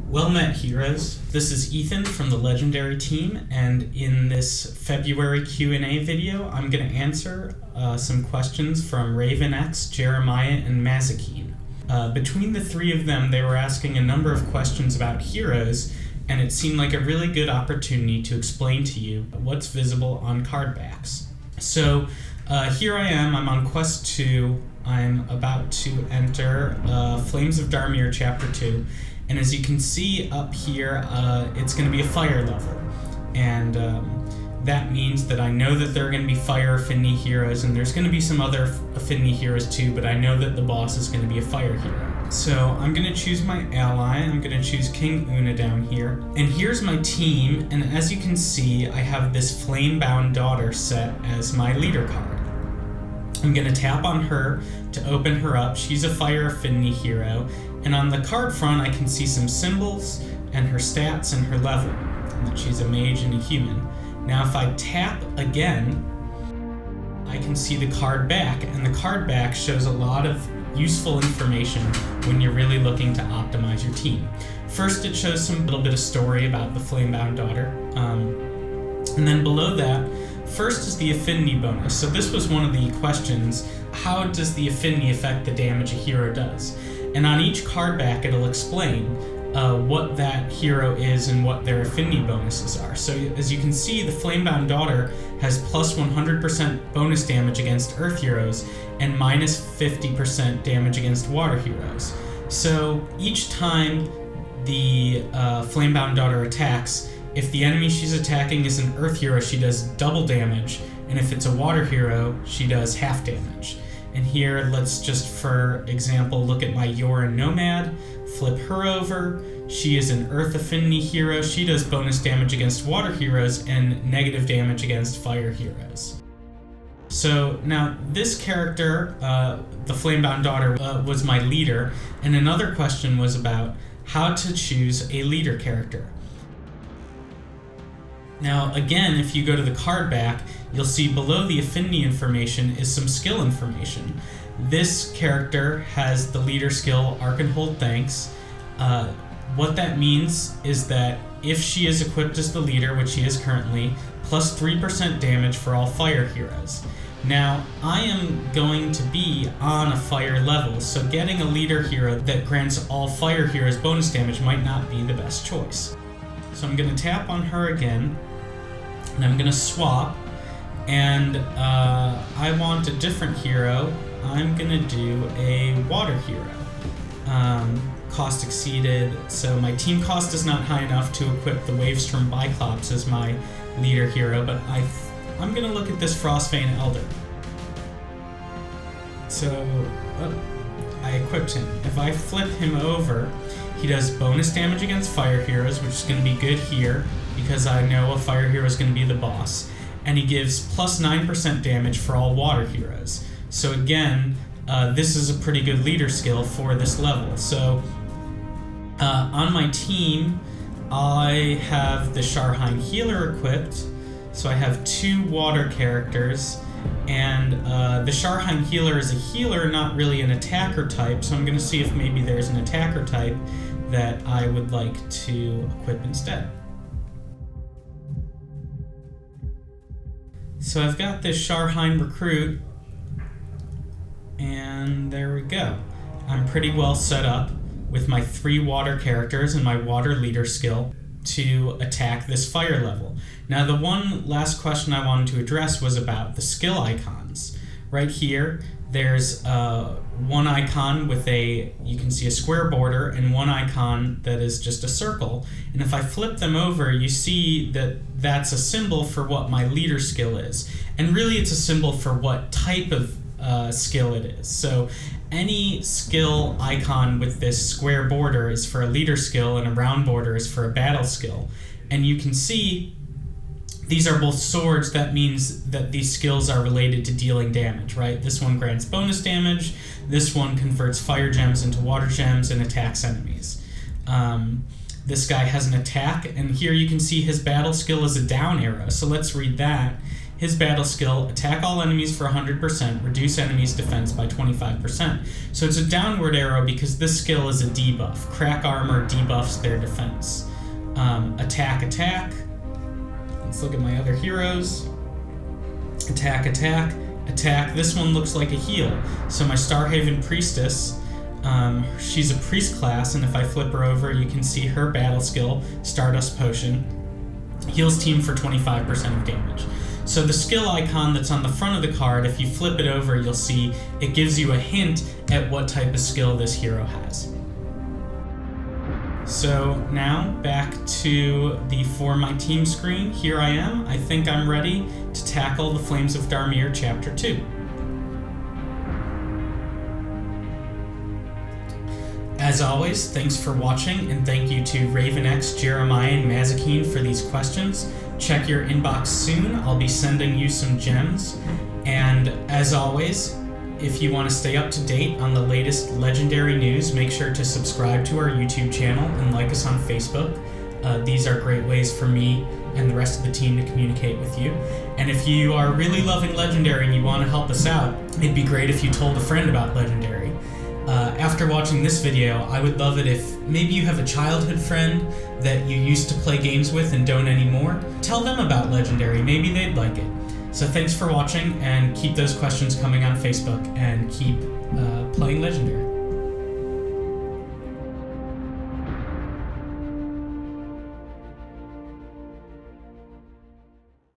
Well met, heroes. This is Ethan from the Legendary team, and in this February Q&A video, I'm going to answer some questions from RavenX, Jeremiah, and Mazeeken. Between the three of them, they were asking a number of questions about heroes, and it seemed like a really good opportunity to explain to you what's visible on card backs. So here I am, I'm on Quest 2, I'm about to enter Flames of Darmir Chapter 2, and as you can see up here, it's going to be a fire level, and that means that I know that there are going to be fire affinity heroes, and there's going to be some other affinity heroes too, but I know that the boss is going to be a fire hero. So I'm going to choose my ally, I'm going to choose King Una down here, and here's my team, and as you can see, I have this Flamebound Daughter set as my leader card. I'm going to tap on her to open her up. She's a fire affinity hero, and on the card front I can see some symbols and her stats and her level, and that she's a mage and a human. Now if I tap again, I can see the card back, and the card back shows a lot of useful information when you're really looking to optimize your team. First, it shows some little bit of story about the Flamebound Daughter, and then below that, first is the Affinity Bonus. So this was one of the questions, how does the affinity affect the damage a hero does? And on each card back it'll explain what that hero is and what their affinity bonuses are. So as you can see, the Flamebound Daughter has plus 100% bonus damage against earth heroes and minus 50% damage against water heroes. So each time the Flamebound Daughter attacks, if the enemy she's attacking is an earth hero, she does double damage, and if it's a water hero, she does half damage. And here, let's just, for example, look at my Yoran Nomad, flip her over. She is an earth affinity hero. She does bonus damage against water heroes and negative damage against fire heroes. So now this character, the Flamebound Daughter, was my leader, and another question was about how to choose a leader character. Now again, if you go to the card back, you'll see below the affinity information is some skill information. This character has the leader skill Archenhold Thanks. What that means is that if she is equipped as the leader, which she is currently, plus 3% damage for all fire heroes. Now, I am going to be on a fire level, so getting a leader hero that grants all fire heroes bonus damage might not be the best choice. So I'm going to tap on her again, and I'm going to swap, and I want a different hero. I'm going to do a water hero. Cost exceeded, so my team cost is not high enough to equip the Wavestorm Biclops as my leader hero, but I'm going to look at this Frostbane Elder. So, I equipped him. If I flip him over, he does bonus damage against fire heroes, which is going to be good here, because I know a fire hero is going to be the boss. And he gives plus 9% damage for all water heroes. So again, this is a pretty good leader skill for this level. So on my team, I have the Sharhine Healer equipped. So I have 2 water characters, and the Sharhine Healer is a healer, not really an attacker type, so I'm going to see if maybe there's an attacker type that I would like to equip instead. So I've got this Sharhine Recruit, and there we go. I'm pretty well set up with my 3 water characters and my water leader skill to attack this fire level. Now the one last question I wanted to address was about the skill icons. Right here, there's one icon with you can see a square border, and one icon that is just a circle. And if I flip them over, you see that that's a symbol for what my leader skill is. And really it's a symbol for what type of skill it is. So any skill icon with this square border is for a leader skill, and a round border is for a battle skill. And you can see these are both swords. That means that these skills are related to dealing damage, right? This one grants bonus damage, this one converts fire gems into water gems and attacks enemies. This guy has an attack, and here you can see his battle skill is a down arrow. So let's read that. his battle skill, attack all enemies for 100%, reduce enemies' defense by 25%. So it's a downward arrow because this skill is a debuff. Crack armor debuffs their defense. Attack, attack. Let's look at my other heroes. Attack, attack, attack. This one looks like a heal. So my Starhaven Priestess, she's a priest class, and if I flip her over, you can see her battle skill, Stardust Potion, heals team for 25% of damage. So the skill icon that's on the front of the card, if you flip it over, you'll see it gives you a hint at what type of skill this hero has. So now back to the For My Team screen. Here I am. I think I'm ready to tackle the Flames of Dharmir Chapter 2. As always, thanks for watching, and thank you to RavenX, Jeremiah, and Mazeeken for these questions. Check your inbox soon. I'll be sending you some gems. And as always, if you want to stay up to date on the latest Legendary news, make sure to subscribe to our YouTube channel and like us on Facebook. These are great ways for me and the rest of the team to communicate with you. And if you are really loving Legendary and you want to help us out, it'd be great if you told a friend about Legendary. After watching this video, I would love it if maybe you have a childhood friend that you used to play games with and don't anymore. Tell them about Legendary, maybe they'd like it. So thanks for watching, and keep those questions coming on Facebook, and keep playing Legendary.